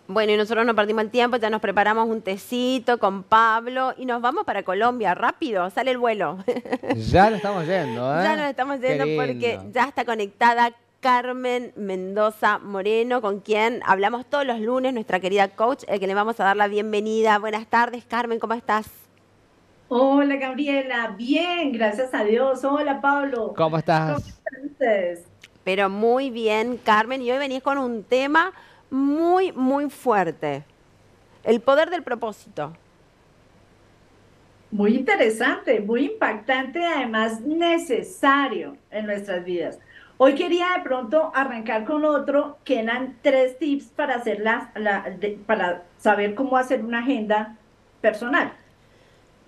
Bueno, y nosotros no perdimos el tiempo, ya nos preparamos un tecito con Pablo y nos vamos para Colombia, rápido, sale el vuelo. Ya lo estamos yendo, Ya nos ¿eh? estamos Qué yendo porque lindo. ya está conectada Carmen Mendoza Moreno, con quien hablamos todos los lunes, nuestra querida coach, el que le vamos a dar la bienvenida. Buenas tardes, Carmen, ¿cómo estás? Hola Gabriela, bien, gracias a Dios. Hola Pablo, ¿Cómo ¿cómo estás? están ustedes? Pero muy bien, Carmen, y hoy venís con un tema muy, muy fuerte, el poder del propósito. Muy interesante, muy impactante, además necesario en nuestras vidas. Hoy quería de pronto arrancar con otro que eran tres tips para para saber cómo hacer una agenda personal.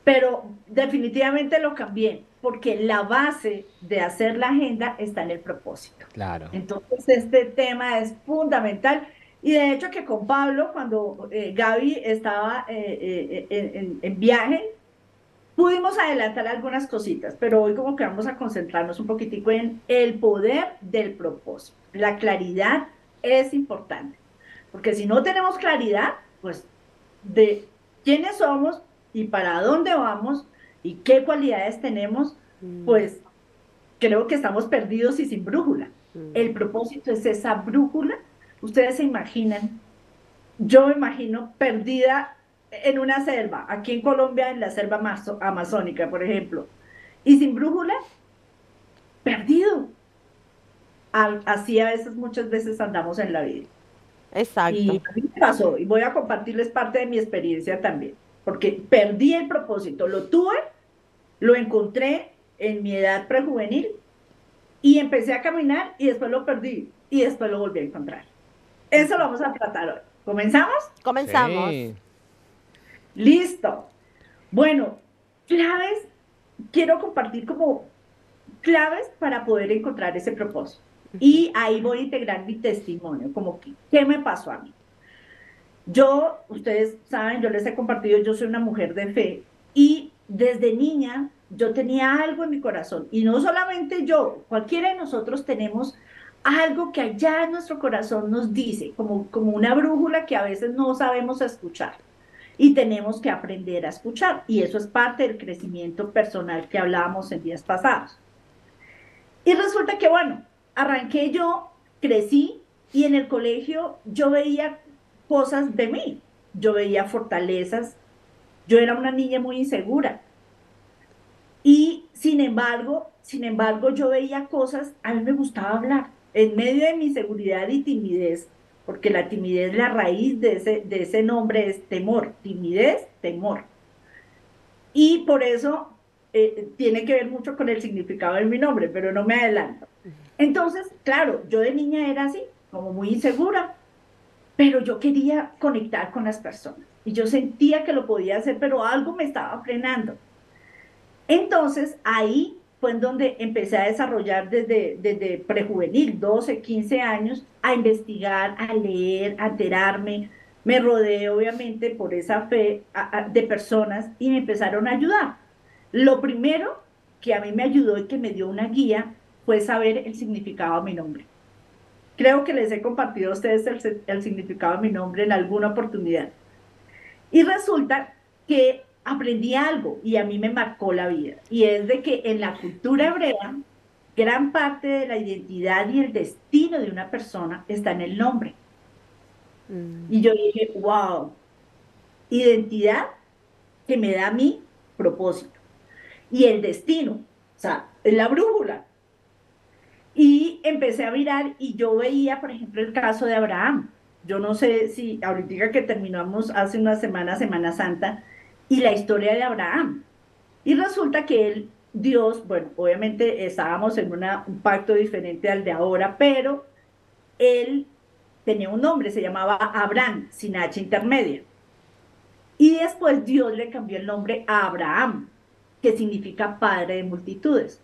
Pero definitivamente lo cambié, porque la base de hacer la agenda está en el propósito. Claro. Entonces, este tema es fundamental. Y de hecho que con Pablo, cuando Gaby estaba en viaje, pudimos adelantar algunas cositas, pero hoy como que vamos a concentrarnos un poquitico en el poder del propósito. La claridad es importante, porque si no tenemos claridad, pues de quiénes somos y para dónde vamos y qué cualidades tenemos, Mm, pues creo que estamos perdidos y sin brújula. mm. El propósito es esa brújula. Ustedes se imaginan, yo me imagino perdida en una selva, aquí en Colombia, en la selva amazónica, por ejemplo, y sin brújula, perdido. Así a veces, muchas veces andamos en la vida. Exacto. Y a mí me pasó, y voy a compartirles parte de mi experiencia también, porque perdí el propósito, lo tuve, lo encontré en mi edad prejuvenil y empecé a caminar y después lo perdí y después lo volví a encontrar. Eso lo vamos a tratar hoy. ¿Comenzamos? Comenzamos. Sí. Listo. Bueno, claves, quiero compartir como claves para poder encontrar ese propósito. Y ahí voy a integrar mi testimonio, como que, ¿qué me pasó a mí? Yo, ustedes saben, yo les he compartido, yo soy una mujer de fe y desde niña yo tenía algo en mi corazón y no solamente yo, cualquiera de nosotros tenemos algo que allá en nuestro corazón nos dice, como una brújula que a veces no sabemos escuchar y tenemos que aprender a escuchar y eso es parte del crecimiento personal que hablábamos en días pasados. Y resulta que, bueno, arranqué yo, crecí y en el colegio yo veía cosas de mí, yo veía fortalezas, yo era una niña muy insegura y sin embargo yo veía cosas, a mí me gustaba hablar en medio de mi seguridad y timidez, porque la timidez, la raíz de ese nombre es temor, timidez, temor. Y por eso tiene que ver mucho con el significado de mi nombre, pero no me adelanto. Entonces, claro, yo de niña era así, como muy insegura, pero yo quería conectar con las personas y yo sentía que lo podía hacer, pero algo me estaba frenando. Entonces, ahí fue en donde empecé a desarrollar desde prejuvenil, 12, 15 años, a investigar, a leer, a enterarme. Me rodeé, obviamente, por esa fe de personas y me empezaron a ayudar. Lo primero que a mí me ayudó y que me dio una guía fue saber el significado de mi nombre. Creo que les he compartido a ustedes el significado de mi nombre en alguna oportunidad. Y resulta que aprendí algo y a mí me marcó la vida. Y es de que en la cultura hebrea, gran parte de la identidad y el destino de una persona está en el nombre. Mm. Y yo dije, wow, identidad que me da a mí propósito. Y el destino, o sea, es la brújula. Y empecé a mirar y yo veía, por ejemplo, el caso de Abraham. Yo no sé si ahorita que terminamos hace una semana, Semana Santa, y la historia de Abraham. Y resulta que él, Dios, bueno, obviamente estábamos en un pacto diferente al de ahora, pero él tenía un nombre, se llamaba Abraham, sin H intermedia. Y después Dios le cambió el nombre a Abraham, que significa padre de multitudes.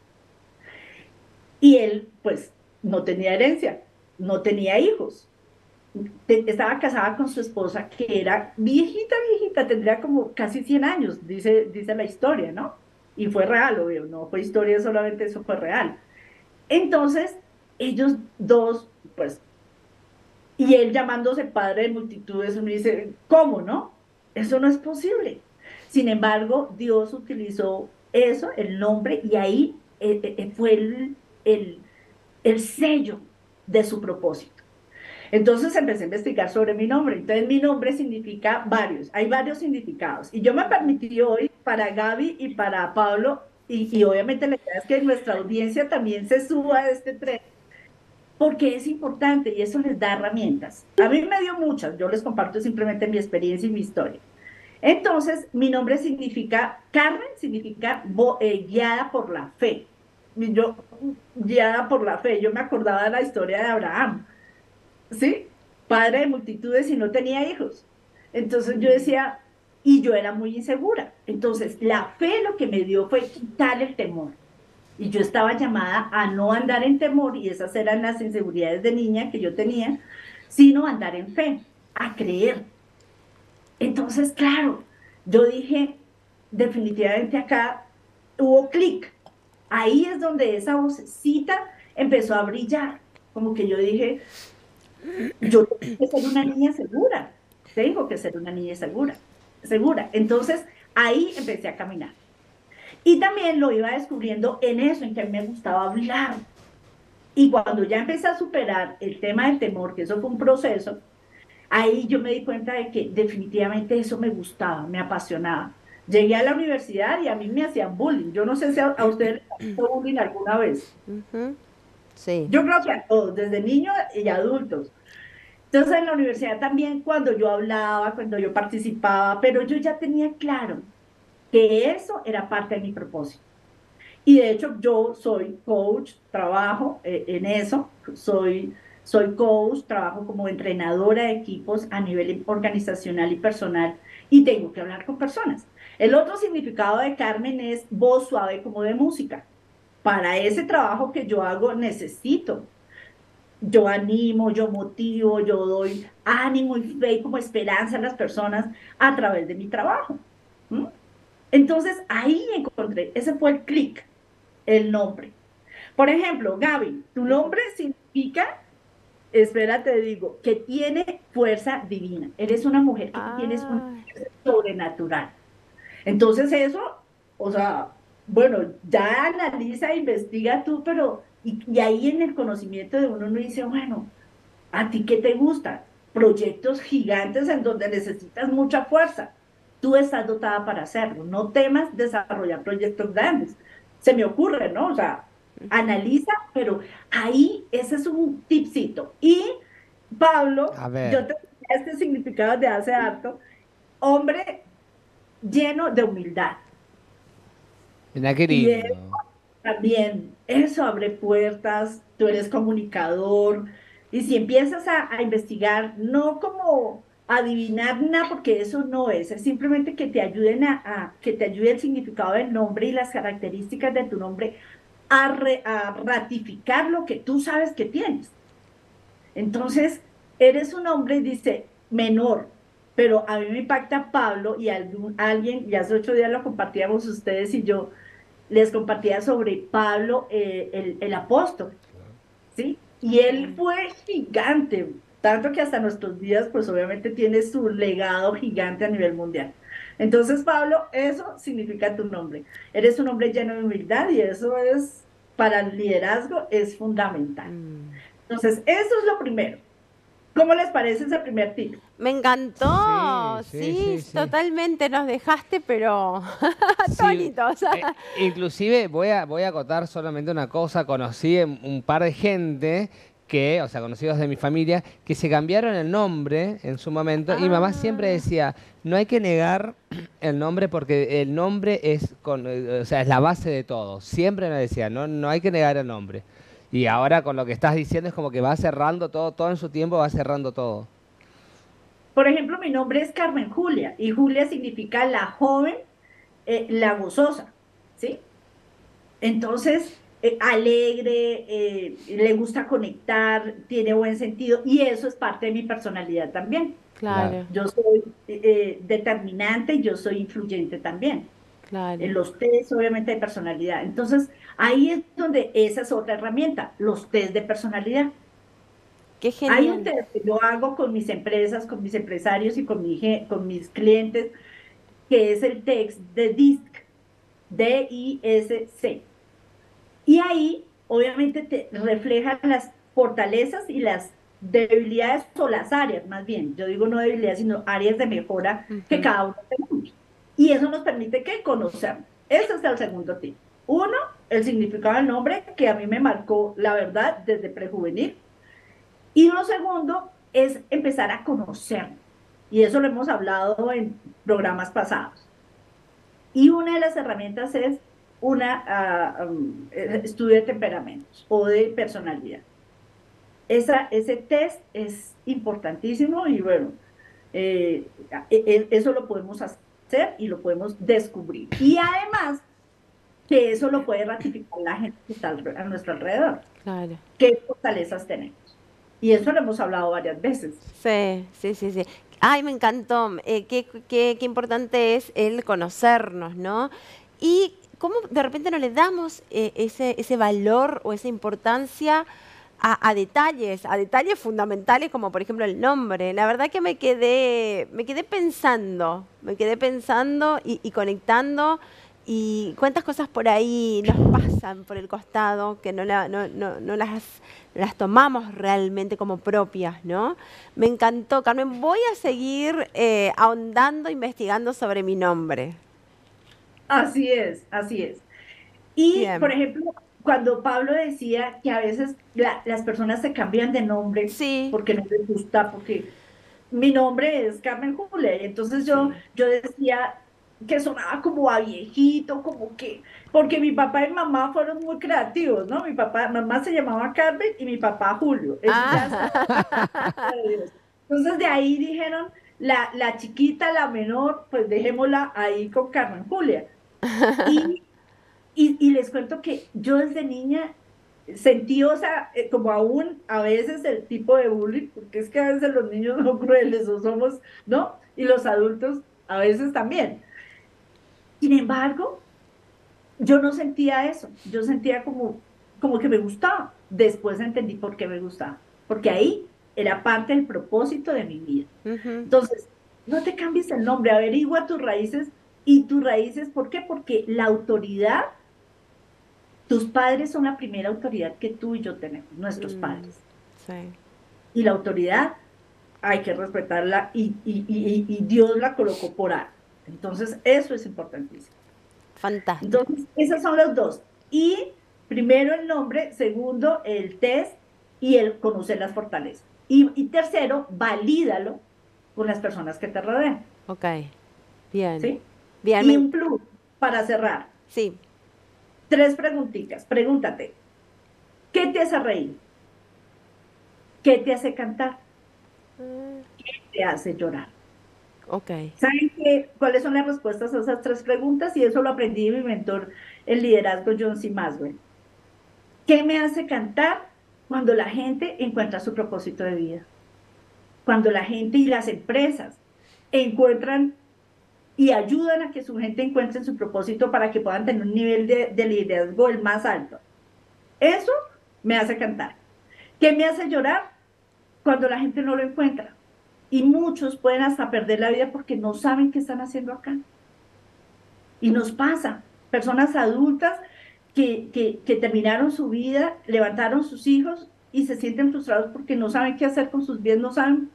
Y él, pues, no tenía herencia, no tenía hijos. Estaba casada con su esposa, que era viejita, viejita, tendría como casi 100 años, dice la historia, ¿no? Y fue real, obvio, no fue historia solamente, eso fue real. Entonces, ellos dos, pues, Y él llamándose padre de multitudes, uno dice, ¿cómo no? Eso no es posible. Sin embargo, Dios utilizó eso, el nombre, y ahí fue el, el sello de su propósito. Entonces empecé a investigar sobre mi nombre. Entonces mi nombre significa varios, hay varios significados. Y yo me permití hoy para Gaby y para Pablo, y Sí. obviamente la idea es que nuestra audiencia también se suba a este tren, porque es importante y eso les da herramientas. A mí me dio muchas, yo les comparto simplemente mi experiencia y mi historia. Entonces, mi nombre significa, Carmen significa guiada por la fe. Y yo, guiada por la fe, yo me acordaba de la historia de Abraham, ¿sí? Padre de multitudes y no tenía hijos. Entonces yo Mm. decía, y yo era muy insegura. Entonces, la fe lo que me dio fue quitar el temor. Y yo estaba llamada a no andar en temor, y esas eran las inseguridades de niña que yo tenía, sino andar en fe, a creer. Entonces, claro, yo dije, definitivamente acá hubo clic. Ahí es donde esa vocecita empezó a brillar. Como que yo dije, yo tengo que ser una niña segura. Tengo que ser una niña segura, segura. Entonces, ahí empecé a caminar. Y también lo iba descubriendo en eso, en que me gustaba hablar. Y cuando ya empecé a superar el tema del temor, que eso fue un proceso, ahí yo me di cuenta de que definitivamente eso me gustaba, me apasionaba. Llegué a la universidad y a mí me hacían bullying. Yo no sé si a ustedes les han hecho bullying alguna vez. Ujú. Sí. Yo creo que a todos, desde niños y adultos. Entonces en la universidad también cuando yo hablaba, cuando yo participaba, pero yo ya tenía claro que eso era parte de mi propósito. Y de hecho yo soy coach, trabajo en eso, soy coach, trabajo como entrenadora de equipos a nivel organizacional y personal y tengo que hablar con personas. El otro significado de Carmen es voz suave como de música. Para ese trabajo que yo hago necesito. Yo animo, yo motivo, yo doy ánimo y fe y como esperanza a las personas a través de mi trabajo. ¿Mm? Entonces ahí encontré, ese fue el clic, el nombre. Por ejemplo, Gaby, tu nombre significa, espérate, digo, que tiene fuerza divina. Eres una mujer que tienes un Ah, sobrenatural. Entonces eso, o sea, bueno, ya analiza, investiga tú, pero, y ahí en el conocimiento de uno dice, bueno, ¿a ti qué te gusta? Proyectos gigantes en donde necesitas mucha fuerza. Tú estás dotada para hacerlo. No temas desarrollar proyectos grandes. Se me ocurre, ¿no? O sea, analiza, pero ahí ese es un tipcito. Y Pablo, A ver, yo te este significado de hace harto, hombre lleno de humildad. mira qué Y lindo. también eso abre puertas, tú eres comunicador, y si empiezas a investigar, no como adivinar nada, porque eso no es simplemente que te ayuden que te ayude el significado del nombre y las características de tu nombre a ratificar lo que tú sabes que tienes. Entonces, eres un hombre, dice, menor, pero a mí me impacta Pablo y alguien, y hace 8 días lo compartíamos ustedes y yo, les compartía sobre Pablo, el apóstol, ¿sí? Y él fue gigante, tanto que hasta nuestros días, pues obviamente tiene su legado gigante a nivel mundial. Entonces, Pablo, eso significa tu nombre. Eres un hombre lleno de humildad y eso es, para el liderazgo, es fundamental. mm. Entonces, eso es lo primero. ¿Cómo les parece ese primer tip? Me Sí, encantó, sí, sí, sí, sí. totalmente nos dejaste, pero Sí, atónitos. inclusive voy a acotar solamente una cosa. Conocí un par de gente que, o sea, conocidos de mi familia, que se cambiaron el nombre en su momento. Y mamá siempre Ah, decía, no hay que negar el nombre porque el nombre es, o sea, es la base de todo. Siempre me decía, no, no hay que negar el nombre. Y ahora con lo que estás diciendo es como que va cerrando todo, todo en su tiempo va cerrando todo. por ejemplo, mi nombre es Carmen Julia y Julia significa la joven, la gozosa, ¿sí? Entonces, alegre, le gusta conectar, tiene buen sentido y eso es parte de mi personalidad también. Claro. claro, Yo soy determinante y yo soy influyente también. En claro. los test, obviamente, de personalidad. Entonces, ahí es donde esa es otra herramienta, los test de personalidad. Qué Hay un genial. test que yo hago con mis empresas, con mis empresarios y con mis clientes, que es el test de DISC, D-I-S-C. Y ahí, obviamente, te reflejan las fortalezas y las debilidades o las áreas, más bien, yo digo no debilidades, sino áreas de mejora que Ujú. cada uno tenemos. Y eso nos permite que conocernos. Ese es el segundo tip. Uno, el significado del nombre, que a mí me marcó, la verdad, desde prejuvenil. Y lo segundo es empezar a conocernos. Y eso lo hemos hablado en programas pasados. Y una de las herramientas es estudio de temperamentos o de personalidad. Ese test es importantísimo y bueno, eso lo podemos hacer y lo podemos descubrir. Y además que eso lo puede ratificar la gente que está a nuestro alrededor. Claro. ¿Qué fortalezas tenemos? Y eso lo hemos hablado varias veces. Sí, sí, sí, sí. Ay, me encantó. Qué importante es el conocernos, ¿no? Y cómo de repente no le damos ese valor o esa importancia a detalles fundamentales como por ejemplo el nombre. La verdad que me quedé pensando y conectando y cuántas cosas por ahí nos pasan por el costado que no las tomamos realmente como propias, ¿no? Me encantó, Carmen. Voy a seguir ahondando, investigando sobre mi nombre. Así es, así es. Y, por Bien. ejemplo, cuando Pablo decía que a veces las personas se cambian de nombre Sí, porque no les gusta, porque mi nombre es Carmen Julia, y entonces sí. yo decía que sonaba como a viejito, como que, porque mi papá y mamá fueron muy creativos, ¿no? Mamá se llamaba Carmen y mi papá Julio. Eso ya es como Ah. de Dios. Entonces de ahí dijeron, la chiquita, la menor, pues dejémosla ahí con Carmen Julia. Y y les cuento que yo desde niña sentí, o sea, como aún a veces el tipo de bullying, porque es que a veces los niños son crueles o somos, ¿no? Y los adultos a veces también. Sin embargo, yo no sentía eso, yo sentía como que me gustaba. Después entendí por qué me gustaba, porque ahí era parte del propósito de mi vida. Ujú. Entonces, no te cambies el nombre, averigua tus raíces y tus raíces, ¿por qué? Porque la autoridad. Tus padres son la primera autoridad que tú y yo tenemos, nuestros Mm, padres. sí. Y la autoridad hay que respetarla y Dios la colocó por algo. Entonces, eso es importantísimo. Fantástico. Entonces, esos son los dos. Y primero el nombre, segundo el test y el conocer las fortalezas. Y tercero, valídalo con las personas que te rodean. Ok. Bien. ¿Sí? Bien, Y un plus para cerrar. sí. Tres preguntitas. Pregúntate, ¿qué te hace reír? ¿Qué te hace cantar? Te hace llorar. Ok. ¿Saben cuáles son las respuestas a esas tres preguntas? Y eso lo aprendí de mi mentor, el liderazgo John C. Maxwell. ¿Qué me hace cantar? Cuando la gente encuentra su propósito de vida. Cuando la gente y las empresas encuentran y ayudan a que su gente encuentre su propósito para que puedan tener un nivel de liderazgo el más alto. Eso me hace cantar. ¿Qué me hace llorar? Cuando la gente no lo encuentra. Y muchos pueden hasta perder la vida porque no saben qué están haciendo acá. Y nos pasa, personas adultas que terminaron su vida, levantaron sus hijos y se sienten frustrados porque no saben qué hacer con sus vidas, no saben,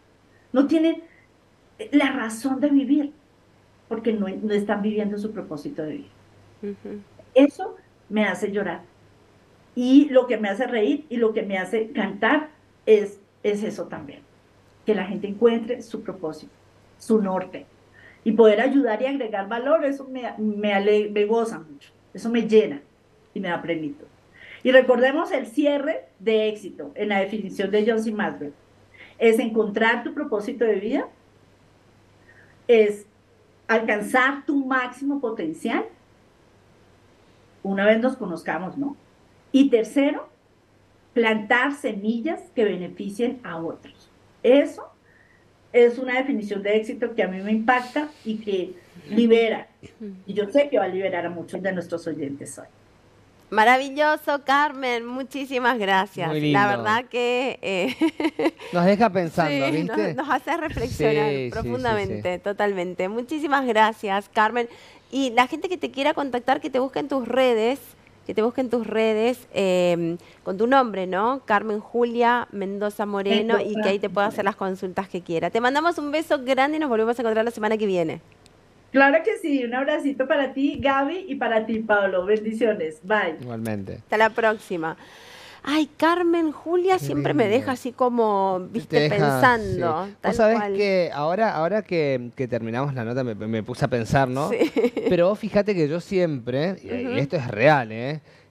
no tienen la razón de vivir porque no están viviendo su propósito de vida. Ujú. Eso me hace llorar. Y lo que me hace reír y lo que me hace cantar es eso también, que la gente encuentre su propósito, su norte. Y poder ayudar y agregar valor, eso me goza mucho, eso me llena y me da plenitud. Y recordemos el cierre de éxito en la definición de John C. Maxwell. Es encontrar tu propósito de vida, es alcanzar tu máximo potencial una vez nos conozcamos, ¿no? Y tercero, plantar semillas que beneficien a otros. Eso es una definición de éxito que a mí me impacta y que libera. Y yo sé que va a liberar a muchos de nuestros oyentes hoy. Maravilloso, Carmen, muchísimas gracias. Muy La lindo. verdad que Nos deja pensando, sí, ¿viste? nos hace reflexionar Sí, sí, profundamente, sí. totalmente. Muchísimas gracias, Carmen. Y la gente que te quiera contactar, que te busque en tus redes, que te busque en tus redes con tu nombre, ¿no? Carmen Julia Mendoza Moreno, y que ahí te pueda hacer las consultas que quiera. Te mandamos un beso grande y nos volvemos a encontrar la semana que viene. Claro que sí, un abracito para ti, Gaby, y para ti, Pablo. Bendiciones. Bye. Igualmente. Hasta la próxima. Ay, Carmen Julia Qué siempre me deja lindo. así como, Te viste, deja, pensando, sí. Vos tal sabés cual. que ahora que terminamos la nota me puse a pensar, ¿no? Sí. Pero vos fíjate que yo siempre, y esto es real,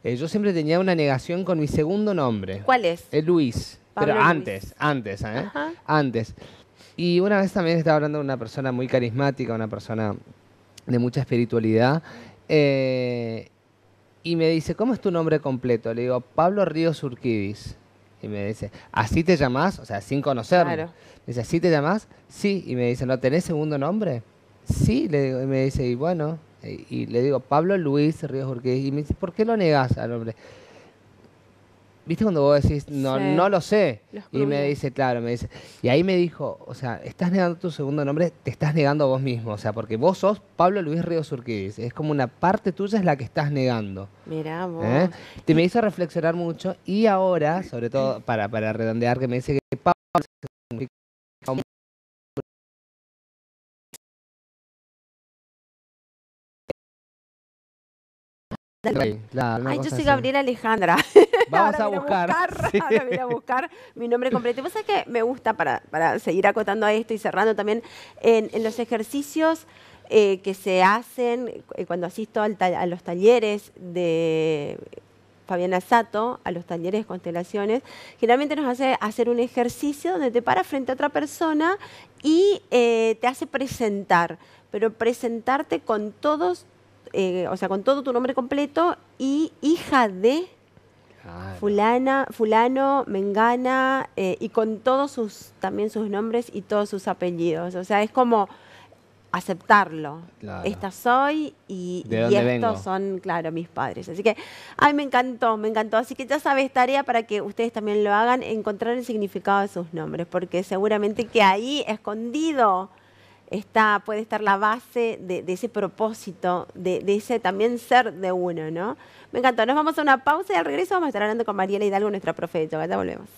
yo siempre tenía una negación con mi segundo nombre. ¿Cuál es? Luis. Pablo Pero Luis. antes, Ajá. Antes. Y una vez también estaba hablando de una persona muy carismática, una persona de mucha espiritualidad, y me dice, ¿cómo es tu nombre completo? Le digo, Pablo Ríos Urquidis. Y me dice, ¿así te llamás? O sea, sin conocerme. Claro. Me dice, ¿así te llamás? Sí. Y me dice, ¿no tenés segundo nombre? Sí, le digo, y me dice, y bueno, y le digo, Pablo Luis Ríos Urquidis. Y me dice, ¿por qué lo negás al nombre? ¿Viste cuando vos decís, no, Sí. no lo sé? Lo Y me excluye. dice, claro, me dice. Y ahí me dijo, o sea, estás negando tu segundo nombre, te estás negando a vos mismo. O sea, porque vos sos Pablo Luis Ríos Urquidis. Es como una parte tuya es la que estás negando. Mirá ¿Eh? vos. Te me hizo reflexionar mucho. Y ahora, sobre todo para redondear, que me dice que Pablo significa un rey. Claro, una Ay, yo cosa soy así. Gabriela Alejandra. Vamos Ahora a voy buscar. Sí. ahora voy a ir a buscar mi nombre completo. Y vos sabés que me gusta, para seguir acotando a esto y cerrando también, en los ejercicios que se hacen cuando asisto a los talleres de Fabiana Sato, a los talleres de constelaciones, generalmente nos hace hacer un ejercicio donde te paras frente a otra persona y te hace presentar, pero presentarte con todos, o sea, con todo tu nombre completo y hija de Claro, fulano, mengana, y con todos también sus nombres y todos sus apellidos. O sea, es como aceptarlo. claro. Esta soy ¿De y dónde estos vengo? son, claro, mis padres. Así que, ay, me encantó, me encantó. Así que ya sabes, tarea para que ustedes también lo hagan, encontrar el significado de sus nombres, porque seguramente que ahí, escondido, puede estar la base de ese propósito, de ese también ser de uno, ¿no? Me encantó. Nos vamos a una pausa y al regreso vamos a estar hablando con Mariela Hidalgo, nuestra profe de yoga. Ya volvemos.